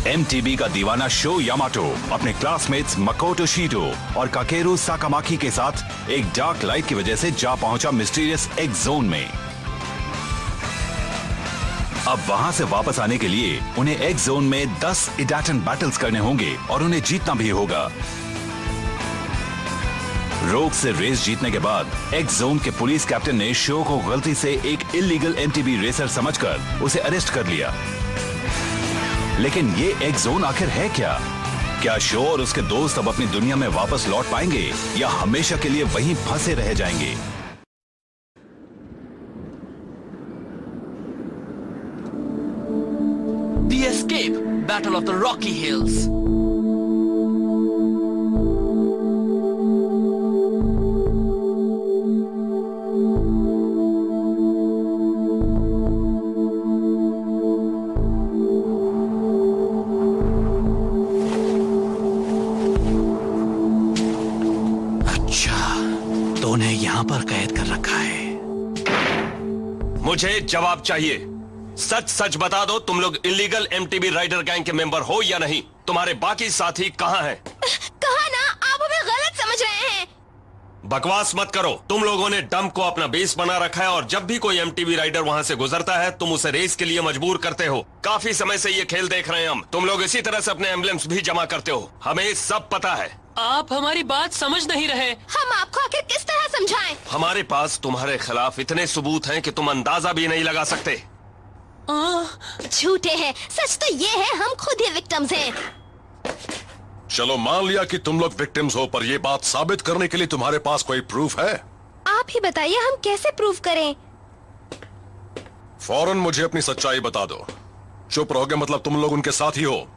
MTB का दीवाना show Yamato अपने क्लासमेट्स मकोटो शीटो और काकेरू साकामाकी के साथ एक डार्क लाइट की वजह से जा पहुंचा मिस्टीरियस एक्स जोन में। अब वहां से वापस आने के लिए उन्हें एक्स जोन में 10 इडाटन बैटल्स करने होंगे और उन्हें जीतना भी होगा। रोग से रेस जीतने के बाद एक्स जोन के पुलिस कैप्टन ने शो को गलती से एक इलीगल एमटीबी रेसर समझकर उसे अरेस्ट कर लिया। लेकिन ये एक्स जोन आखिर है क्या? क्या शो और उसके दोस्त अब अपनी दुनिया में वापस लौट पाएंगे या हमेशा के लिए वहीं फंसे रह जाएंगे? The Escape, Battle of the Rocky Hills. यहाँ पर कैद कर रखा है। मुझे जवाब चाहिए। सच सच बता दो, तुम लोग इलीगल एमटीबी राइडर गैंग के मेंबर हो या नहीं? तुम्हारे बाकी साथी कहाँ हैं? कहा ना, आप हमें गलत समझ रहे हैं। बकवास मत करो। तुम लोगों ने डंप को अपना बेस बना रखा है और जब भी कोई एमटीबी राइडर वहाँ से गुजरता है तुम उसे रेस के लिए मजबूर करते हो। काफी समय से ये खेल देख रहे हैं हम। तुम लोग इसी तरह से अपने एम्बलेम्स भी जमा करते हो। हमें सब पता है। आप हमारी बात समझ नहीं रहे। हम आपको आखिर किस तरह समझाएं? हमारे पास तुम्हारे खिलाफ इतने सबूत हैं कि तुम अंदाजा भी नहीं लगा सकते। झूठे हैं। सच तो ये है, हम खुद ही विक्टिम्स हैं। चलो मान लिया कि तुम लोग विक्टिम्स हो, पर ये बात साबित करने के लिए तुम्हारे पास कोई प्रूफ है? आप ही बताइए, हम कैसे प्रूफ करें? फौरन मुझे अपनी सच्चाई बता दो। चुप रहोगे मतलब तुम लोग उनके साथ ही हो?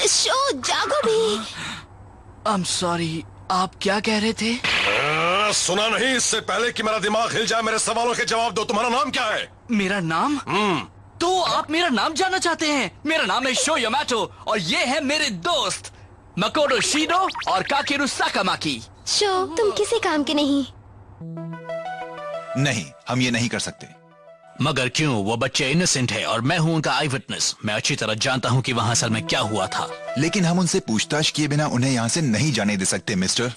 शो जागो भी। I'm sorry, आप क्या कह रहे थे? सुना नहीं? इससे पहले कि मेरा दिमाग हिल जाए मेरे सवालों के जवाब दो। तुम्हारा नाम क्या है? मेरा नाम? तो आप मेरा नाम जानना चाहते हैं? मेरा नाम है शो यामाटो और ये है मेरे दोस्त मकोटो शीटो और काकेरू साकामाकी। शो, तुम किसी काम के नहीं। नहीं, हम ये नहीं कर सकते। मगर क्यों? वो बच्चे इनोसेंट है और मैं हूँ उनका आई विटनेस। मैं अच्छी तरह जानता हूँ कि वहाँ असल में क्या हुआ था। लेकिन हम उनसे पूछताछ किए बिना उन्हें यहाँ से नहीं जाने दे सकते मिस्टर।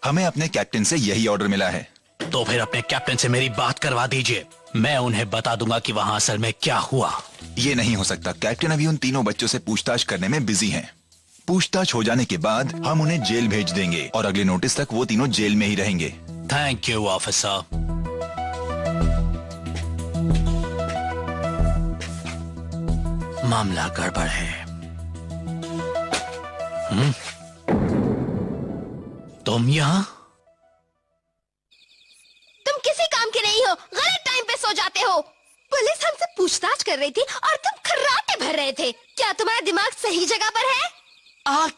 हमें अपने कैप्टन से यही ऑर्डर मिला है। तो फिर अपने कैप्टन से मेरी बात करवा दीजिए। मैं उन्हें बता दूंगा कि वहाँ असल में क्या हुआ। ये नहीं हो सकता। कैप्टन अभी उन तीनों बच्चों से पूछताछ करने में बिजी हैं। पूछताछ हो जाने के बाद हम उन्हें जेल भेज देंगे और अगले नोटिस तक वो तीनों जेल में ही रहेंगे। Thank you officer. मामला गड़बड़ है। तुम यहाँ? तुम किसी काम के नहीं हो। गलत टाइम पे सो जाते हो। पुलिस हमसे पूछताछ कर रही थी और तुम खर्राटे भर रहे थे। क्या तुम्हारा दिमाग सही जगह पर है?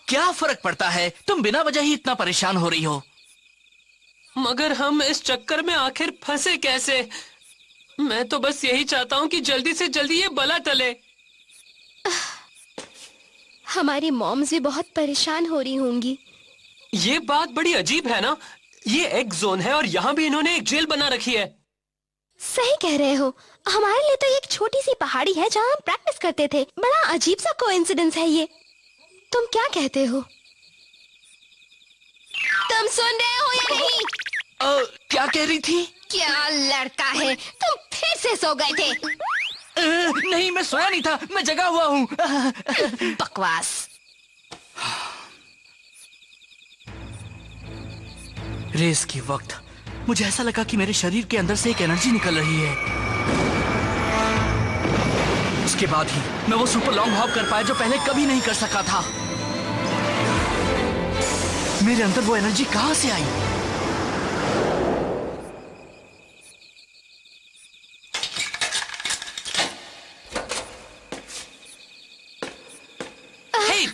क्या फर्क पड़ता है? तुम बिना वजह ही इतना परेशान हो रही हो। मगर हम इस चक्कर में आखिर फंसे कैसे? मैं तो बस यही चाहता हूँ कि जल्दी से जल्दी ये बला टले। हमारी मॉम्स भी बहुत परेशान हो रही होंगी। ये बात बड़ी अजीब है ना? ये एक जोन है और यहाँ भी इन्होंने एक जेल बना रखी है। सही कह रहे हो। हमारे लिए तो ये एक छोटी सी पहाड़ी है जहाँ हम प्रैक्टिस करते थे। बड़ा अजीब सा कोइंसिडेंस है ये। तुम क्या कहते हो? तुम सुन रहे हो या नहीं? क्या कह रही थी? क्या लड़का है? तुम फिर से सो गए थे। नहीं, मैं सोया नहीं था, मैं जगा हुआ हूँ। बकवास। रेस के वक्त मुझे ऐसा लगा कि मेरे शरीर के अंदर से एक एनर्जी निकल रही है। उसके बाद ही मैं वो सुपर लॉन्ग हॉप कर पाया जो पहले कभी नहीं कर सका था। मेरे अंदर वो एनर्जी कहां से आई?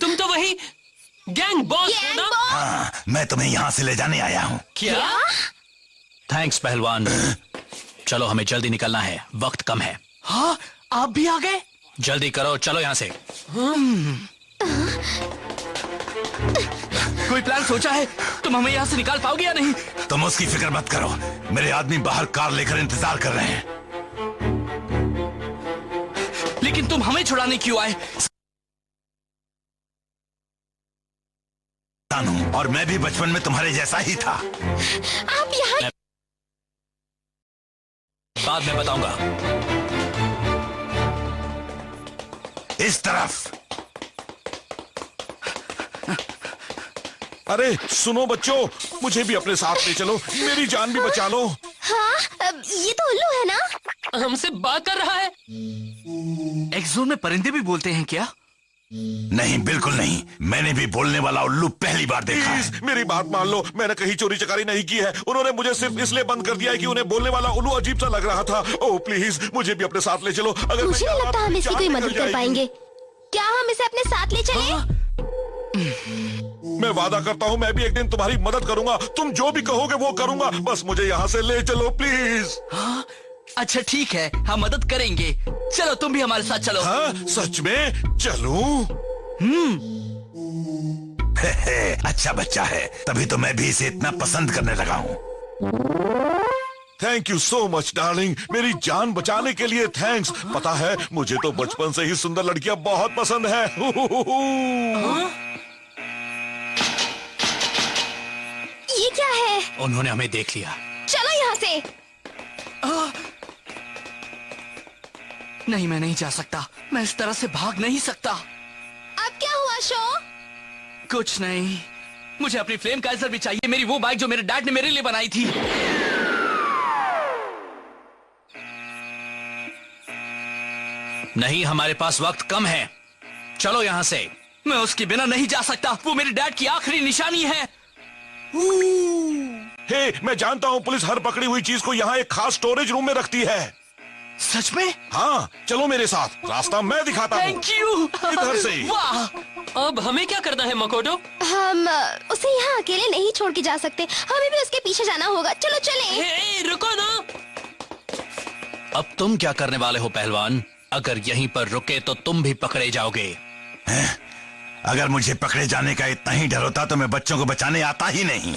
तुम तो वही गैंग बॉस हो ना? हाँ, मैं तुम्हें यहाँ से ले जाने आया हूँ। क्या? थैंक्स पहलवान। चलो हमें जल्दी निकलना है, वक्त कम है। हाँ, आप भी आ गए? जल्दी करो, चलो यहाँ से। कोई प्लान सोचा है? तुम हमें यहाँ से निकाल पाओगे या नहीं? तुम उसकी फिक्र मत करो, मेरे आदमी बाहर कार लेकर इंतजार कर रहे हैं। लेकिन तुम हमें छुड़ाने क्यों आए? और मैं भी बचपन में तुम्हारे जैसा ही था। आप यहाँ बाद में बताऊंगा। इस तरफ। अरे सुनो बच्चों, मुझे भी अपने साथ ले चलो, मेरी जान भी बचा लो। हाँ, ये तो उल्लू है ना? हमसे बात कर रहा है। एक्सोन में परिंदे भी बोलते हैं क्या? नहीं, बिल्कुल नहीं। मैंने भी बोलने वाला उल्लू पहली बार देखा है। प्लीज मेरी बात मान लो, मैंने कहीं चोरी चकारी नहीं की है। उन्होंने मुझे सिर्फ इसलिए बंद कर दिया है कि उन्हें बोलने वाला उल्लू अजीब सा लग रहा था। ओह प्लीज मुझे भी अपने साथ ले चलो। अगर मुझे मैं नहीं लगता हम इसकी जान कोई निकल मदद कर जाएगी। पाएंगे। क्या हम इसे अपने साथ ले चलें? मैं वादा करता हूँ मैं भी एक दिन तुम्हारी मदद करूंगा। तुम जो भी कहोगे वो करूंगा, बस मुझे यहाँ से ले चलो प्लीज। अच्छा ठीक है, हम मदद करेंगे। चलो तुम भी हमारे साथ चलो। हाँ सच में चलूं? अच्छा बच्चा है, तभी तो मैं भी इसे इतना पसंद करने लगा हूँ। Thank you so much darling, मेरी जान बचाने के लिए थैंक्स। पता है मुझे तो बचपन से ही सुंदर लड़कियां बहुत पसंद है। ये क्या है? उन्होंने हमें देख लिया। चलो यहाँ से। नहीं, मैं नहीं जा सकता। मैं इस तरह से भाग नहीं सकता। अब क्या हुआ शो? कुछ नहीं, मुझे अपनी फ्लेम काइजर भी चाहिए, मेरी वो बाइक जो मेरे डैड ने मेरे लिए बनाई थी। नहीं, हमारे पास वक्त कम है। चलो यहाँ से। मैं उसके बिना नहीं जा सकता। वो मेरे डैड की आखिरी निशानी है। हे, मैं जानता हूँ पुलिस हर पकड़ी हुई चीज को यहाँ एक खास स्टोरेज रूम में रखती है। सच में? हाँ चलो मेरे साथ, रास्ता मैं दिखाता हूँ। Thank you. इधर से। वाह। अब हमें क्या करना है मकोटो? हम उसे यहाँ अकेले नहीं छोड़ के जा सकते, हमें भी उसके पीछे जाना होगा। चलो चलें। ए, रुको ना। अब तुम क्या करने वाले हो पहलवान? अगर यहीं पर रुके तो तुम भी पकड़े जाओगे। अगर मुझे पकड़े जाने का इतना ही डर होता तो मैं बच्चों को बचाने आता ही नहीं।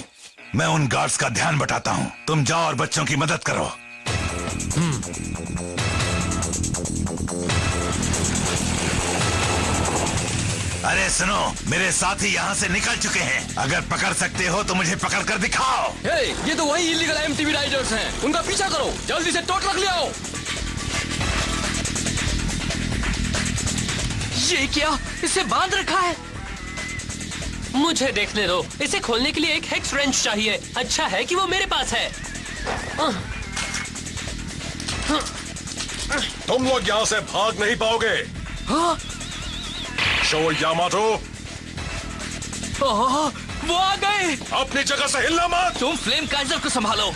मैं उन गार्ड्स का ध्यान बटाता हूँ, तुम जाओ और बच्चों की मदद करो। अरे सुनो, मेरे साथी यहाँ से निकल चुके हैं। अगर पकड़ सकते हो तो मुझे पकड़ कर दिखाओ। ये तो वही इलीगल एमटीवी राइडर्स हैं। उनका पीछा करो, जल्दी से टो ट्रक ले आओ। ये क्या? इसे बांध रखा है। मुझे देखने दो। इसे खोलने के लिए एक हेक्स रेंच चाहिए। अच्छा है कि वो मेरे पास है। तुम लोग यहाँ से भाग नहीं पाओगे। हाँ? शो यामाटो, वो आ गए। अपनी जगह से हिलना मत। तुम फ्लेम काइजर को संभालो।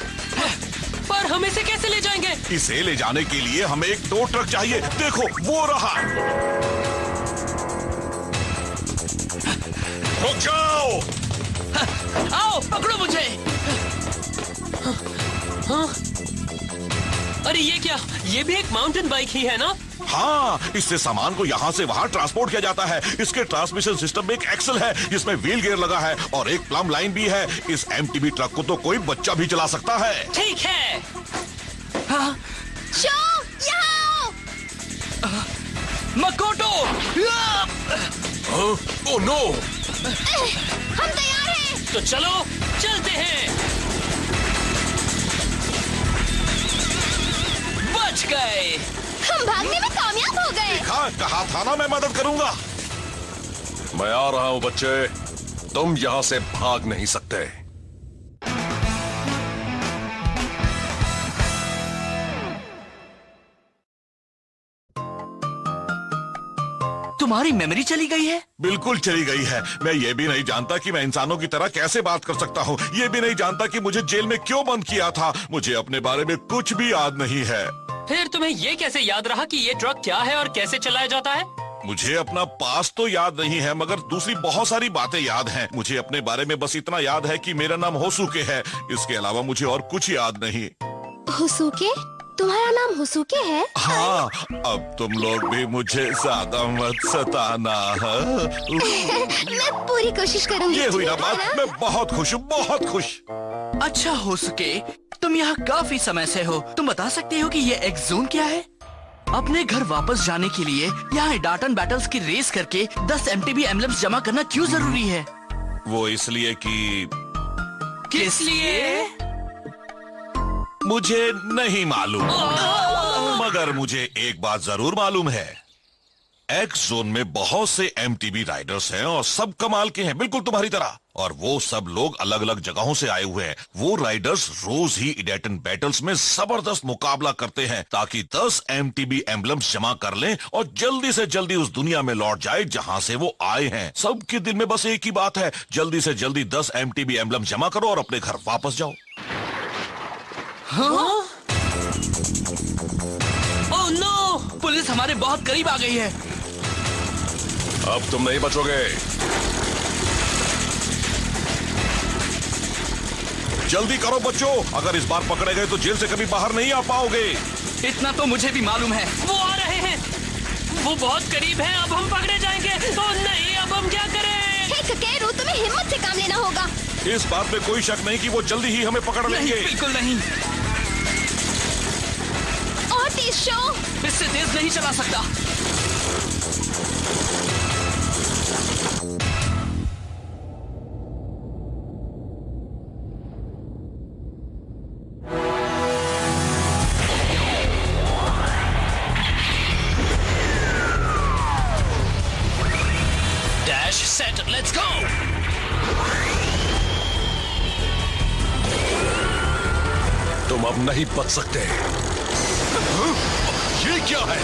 पर हम इसे कैसे ले जाएंगे? इसे ले जाने के लिए हमें एक टो ट्रक चाहिए। देखो वो रहा। रुक जाओ। आओ पकड़ो मुझे। अरे ये क्या? ये भी एक माउंटेन बाइक ही है ना? हाँ, इससे सामान को यहाँ से वहाँ ट्रांसपोर्ट किया जाता है। इसके ट्रांसमिशन सिस्टम में एक एक्सल है जिसमें व्हील गियर लगा है और एक प्लम लाइन भी है। इस एमटीबी ट्रक को तो कोई बच्चा भी चला सकता है। ठीक है। शो, यहाँ आओ। मकोटो। Oh no. हम तैयार हैं। तो चलो चलते हैं। बच गए। हम भागने में कामयाब हो गए। हाँ, कहा था ना मैं मदद करूंगा। मैं आ रहा हूँ बच्चे, तुम यहाँ से भाग नहीं सकते। तुम्हारी मेमोरी चली गई है? बिल्कुल चली गई है। मैं ये भी नहीं जानता कि मैं इंसानों की तरह कैसे बात कर सकता हूँ। ये भी नहीं जानता कि मुझे जेल में क्यों बंद किया था। मुझे अपने बारे में कुछ भी याद नहीं है। फिर तुम्हें ये कैसे याद रहा कि ये ट्रक क्या है और कैसे चलाया जाता है? मुझे अपना पास तो याद नहीं है, मगर दूसरी बहुत सारी बातें याद हैं। मुझे अपने बारे में बस इतना याद है कि मेरा नाम होसुके है। इसके अलावा मुझे और कुछ याद नहीं। होसुके? तुम्हारा नाम हुसुके है? हाँ, अब तुम लोग भी मुझे ज्यादा मत सताना। मैं पूरी कोशिश करूंगी। ये हुई ना ठीक है बात, मैं बहुत खुश हूँ, बहुत खुश। अच्छा हो सके तुम यहाँ काफी समय से हो, तुम बता सकते हो कि ये एक्स जोन क्या है? अपने घर वापस जाने के लिए यहाँ डाटन बैटल्स की रेस करके 10 MTB एम्बलम्स जमा करना क्यों जरूरी है? वो इसलिए कि किस लिए? मुझे नहीं मालूम, मगर मुझे एक बात जरूर मालूम है। एक्स जोन में बहुत से MTB राइडर्स हैं और सब कमाल के हैं, बिल्कुल तुम्हारी तरह। और वो सब लोग अलग अलग जगहों से आए हुए हैं। वो राइडर्स रोज ही इडेटन बैटल्स में जबरदस्त मुकाबला करते हैं ताकि 10 MTB एम्बलम्स जमा कर लें और जल्दी से जल्दी उस दुनिया में लौट जाए जहां से वो आए हैं। सबके दिल में बस एक ही बात है, जल्दी से जल्दी 10 MTB एम्बलम जमा करो और अपने घर वापस जाओ। Oh no! पुलिस हमारे बहुत करीब आ गई है। अब तुम नहीं बचोगे। जल्दी करो बच्चों, अगर इस बार पकड़े गए तो जेल से कभी बाहर नहीं आ पाओगे। इतना तो मुझे भी मालूम है। वो आ रहे हैं, वो बहुत करीब हैं। अब हम पकड़े जाएंगे। ओह नहीं, अब हम क्या करें? हे ककेरू, तुम्हें हिम्मत से काम लेना होगा। इस बात में कोई शक नहीं कि वो जल्दी ही हमें पकड़ नहीं, लेंगे। बिल्कुल नहीं। और तेज शो। इससे तेज नहीं चला सकता। Dash set, let's go. तुम अब नहीं बच सकते। ये क्या है?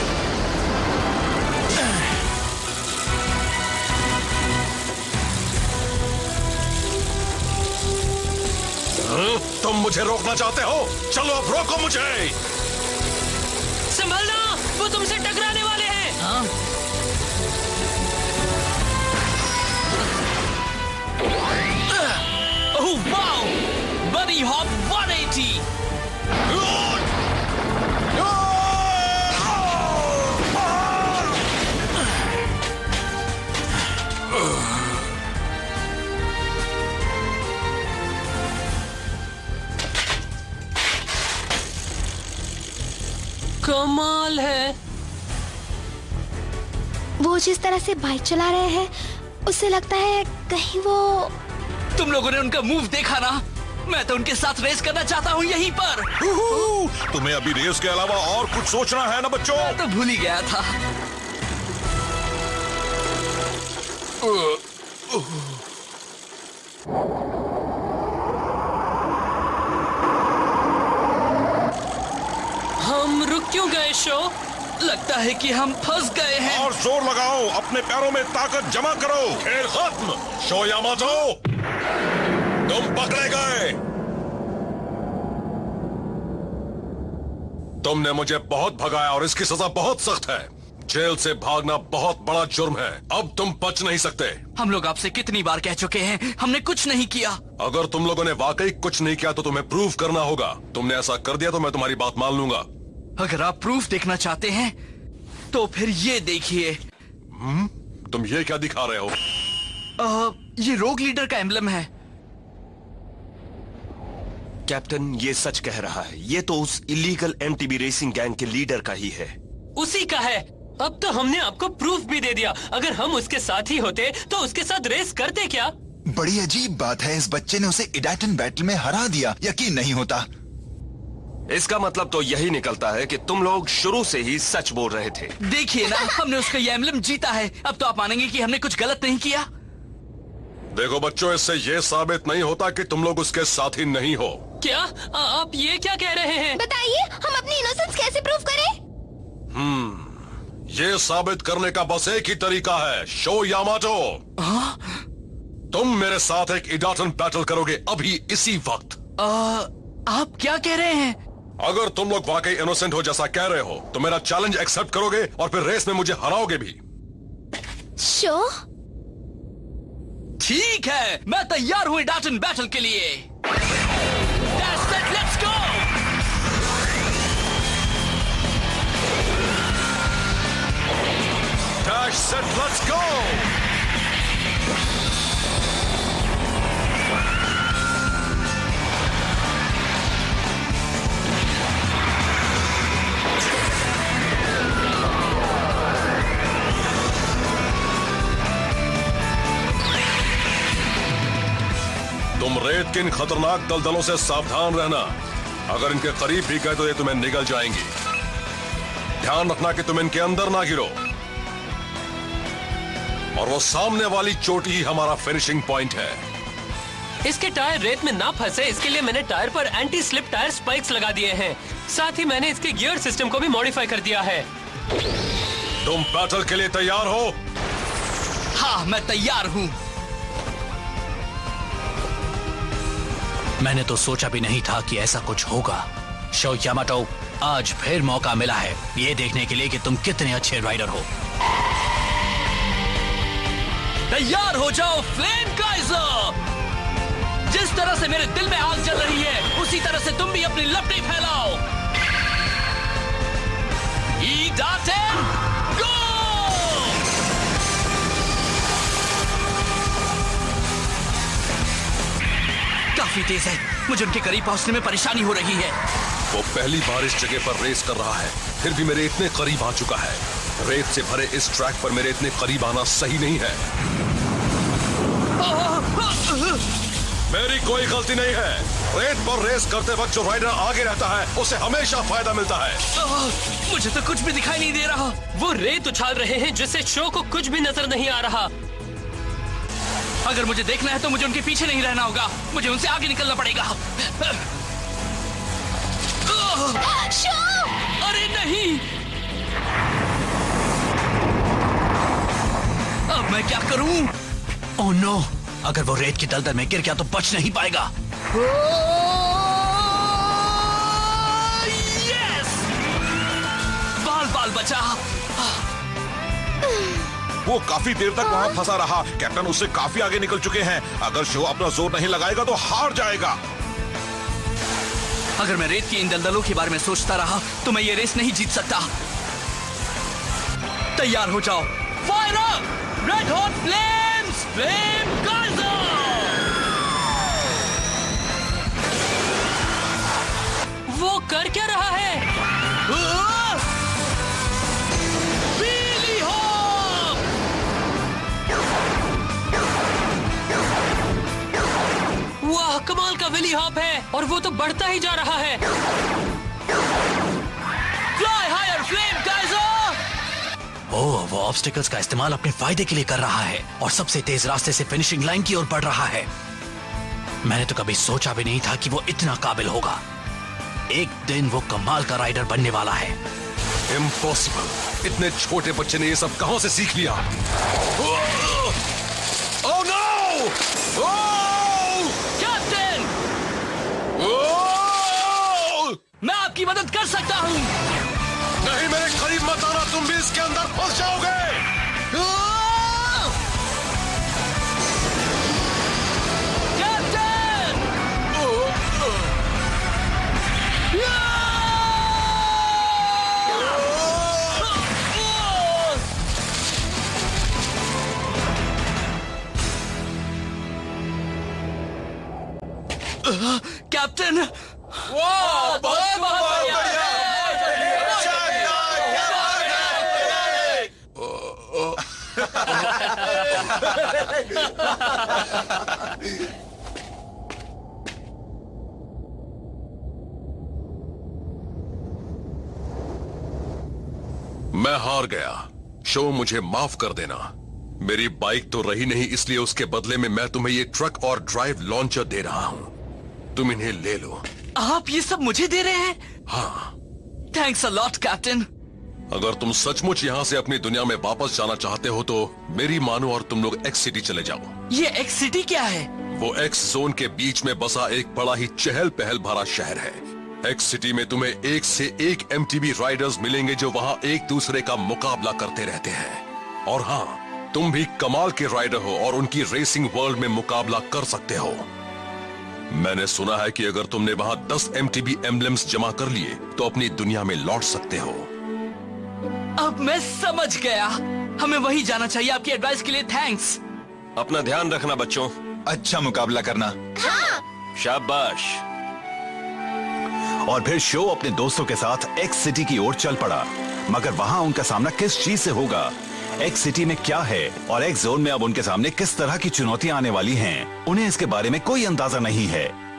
तुम मुझे रोकना चाहते हो? चलो अब रोको मुझे। संभलना, वो तुमसे टकराने वाले हैं। हाँ? Oh wow! Buddy hop 180। कमाल है। वो जिस तरह से बाइक चला रहे हैं, उससे लगता है कहीं वो। तुम लोगों ने उनका मूव देखा ना? मैं तो उनके साथ रेस करना चाहता हूँ यहीं पर। तुम्हें अभी रेस के अलावा और कुछ सोचना है ना बच्चों? मैं तो भूल ही गया था। हम रुक क्यों गए शो? लगता है कि हम फंस गए हैं। और जोर लगाओ, अपने पैरों में ताकत जमा करो। खेल खत्म। शो यामाटो, तुम पकड़े गए। तुमने मुझे बहुत भगाया और इसकी सजा बहुत सख्त है। जेल से भागना बहुत बड़ा जुर्म है। अब तुम बच नहीं सकते। हम लोग आपसे कितनी बार कह चुके हैं, हमने कुछ नहीं किया। अगर तुम लोगों ने वाकई कुछ नहीं किया तो तुम्हें प्रूव करना होगा। तुमने ऐसा कर दिया तो मैं तुम्हारी बात मान लूंगा। अगर आप प्रूफ देखना चाहते हैं तो फिर ये देखिए। तुम ये क्या दिखा रहे हो? ये रोग लीडर का एम्बलम है। कैप्टन, ये सच कह रहा है। ये तो उस इलीगल MTB रेसिंग गैंग के लीडर का ही है। उसी का है। अब तो हमने आपको प्रूफ भी दे दिया। अगर हम उसके साथ ही होते तो उसके साथ रेस करते क्या? बड़ी अजीब बात है, इस बच्चे ने उसे इडाटन बैटल में हरा दिया। यकीन नहीं होता। इसका मतलब तो यही निकलता है कि तुम लोग शुरू से ही सच बोल रहे थे। देखिए ना, हमने उसका ये एम्बलम जीता है। अब तो आप मानेंगे कि हमने कुछ गलत नहीं किया। देखो बच्चों, इससे ये साबित नहीं होता कि तुम लोग उसके साथी नहीं हो। क्या आप ये क्या कह रहे हैं? बताइए, हम अपनी इनोसेंस कैसे प्रूव करें? ये साबित करने का बस एक ही तरीका है। शो यामाटो, तुम मेरे साथ एक इडाटन बैटल करोगे अभी इसी वक्त। आप क्या कह रहे हैं? अगर तुम लोग वाकई इनोसेंट हो जैसा कह रहे हो तो मेरा चैलेंज एक्सेप्ट करोगे और फिर रेस में मुझे हराओगे भी। शो, ठीक है, मैं तैयार हूँ डाटन बैटल के लिए। That's it, let's go! Crash set, let's go! तुम रेत के इन खतरनाक दलदलों से सावधान रहना। अगर इनके करीब भी गए तो ये तुम्हें निगल जाएंगी। ध्यान रखना कि तुम इनके अंदर ना गिरो। और वो सामने वाली चोटी ही हमारा फिनिशिंग पॉइंट है। इसके टायर रेत में ना फंसे इसके लिए मैंने टायर पर एंटी स्लिप टायर स्पाइक्स लगा दिए हैं। साथ ही मैंने इसके गियर सिस्टम को भी मॉडिफाई कर दिया है। तुम बैटल के लिए तैयार हो? हाँ, मैं तैयार हूँ। मैंने तो सोचा भी नहीं था कि ऐसा कुछ होगा। शो यामाटो, आज फिर मौका मिला है ये देखने के लिए कि तुम कितने अच्छे राइडर हो। तैयार हो जाओ फ्लेम काइजर। जिस तरह से मेरे दिल में आग जल रही है उसी तरह से तुम भी अपनी लपटें फैलाओ। ईडाटेन गो! काफी तेज है, मुझे उनके करीब पहुंचने में परेशानी हो रही है। वो पहली बार इस जगह पर रेस कर रहा है, फिर भी मेरे इतने करीब आ चुका है। रेत से भरे इस ट्रैक पर मेरे इतने करीब आना सही नहीं है। मेरी कोई गलती नहीं है। रेत पर रेस करते वक्त जो राइडर आगे रहता है उसे हमेशा फायदा मिलता है। मुझे तो कुछ भी दिखाई नहीं दे रहा। वो रेत उछाल रहे हैं जिससे शो को कुछ भी नजर नहीं आ रहा। अगर मुझे देखना है तो मुझे उनके पीछे नहीं रहना होगा, मुझे उनसे आगे निकलना पड़ेगा। शो! अरे नहीं, अब मैं क्या करूं? ओह नो, अगर वो रेत की दलदल में गिर गया तो बच नहीं पाएगा। यस! बाल बचा। वो काफी देर तक वहाँ फंसा रहा। कैप्टन उससे काफी आगे निकल चुके हैं। अगर शो अपना जोर नहीं लगाएगा तो हार जाएगा। अगर मैं रेत की इन दलदलों के बारे में सोचता रहा तो मैं ये रेस नहीं जीत सकता। तैयार हो जाओ, fire up! Red hot flames, flame Kaizer! वो कर क्या रहा है? पीली हॉप! वाह, कमाल का विली हॉप है और वो तो बढ़ता ही जा रहा है। Fly higher flame Kaiser! Oh, वो ऑब्स्टिकल्स का इस्तेमाल अपने फायदे के लिए कर रहा है और सबसे तेज रास्ते से फिनिशिंग लाइन की ओर बढ़ रहा है। मैंने तो कभी सोचा भी नहीं था कि वो इतना काबिल होगा। एक दिन वो कमाल का राइडर बनने वाला है। इम्पॉसिबल! इतने छोटे बच्चे ने ये सब कहां से सीख लिया? Oh no! कैप्टन, मैं आपकी मदद कर सकता हूँ। नहीं, मेरे करीब मत आना, तुम भी इसके अंदर फंस जाओगे। कैप्टन! कैप्टन! बहुत बढ़िया! मैं हार गया। शो, मुझे माफ कर देना। मेरी बाइक तो रही नहीं, इसलिए उसके बदले में मैं तुम्हें ये ट्रक और ड्राइव लॉन्चर दे रहा हूँ। तुम इन्हें ले लो। आप ये सब मुझे दे रहे हैं? हाँ। Thanks a lot captain. अगर तुम सचमुच यहाँ से अपनी दुनिया में वापस जाना चाहते हो तो मेरी मानो और तुम लोग एक्स सिटी चले जाओ। ये एक्स सिटी क्या है? वो एक्स जोन के बीच में बसा एक बड़ा ही चहल पहल भरा शहर है। एक्स सिटी में तुम्हें एक से एक एमटीबी राइडर्स मिलेंगे जो वहाँ एक दूसरे का मुकाबला करते रहते हैं। और हाँ, तुम भी कमाल के राइडर हो और उनकी रेसिंग वर्ल्ड में मुकाबला कर सकते हो। मैंने सुना है कि अगर तुमने वहाँ 10 एमटीबी एम्बलम्स जमा कर लिए तो अपनी दुनिया में लौट सकते हो। अब मैं समझ गया। हमें वही जाना चाहिए। आपकी एडवाइस के लिए थैंक्स। अपना ध्यान रखना बच्चों। अच्छा मुकाबला करना। शाबाश। और फिर शो अपने दोस्तों के साथ एक्स सिटी की ओर चल पड़ा, मगर वहां उनका सामना किस चीज से होगा, एक्स सिटी में क्या है और एक्स जोन में अब उनके सामने किस तरह की चुनौतियां आने वाली हैं, उन्हें इसके बारे में कोई अंदाजा नहीं है।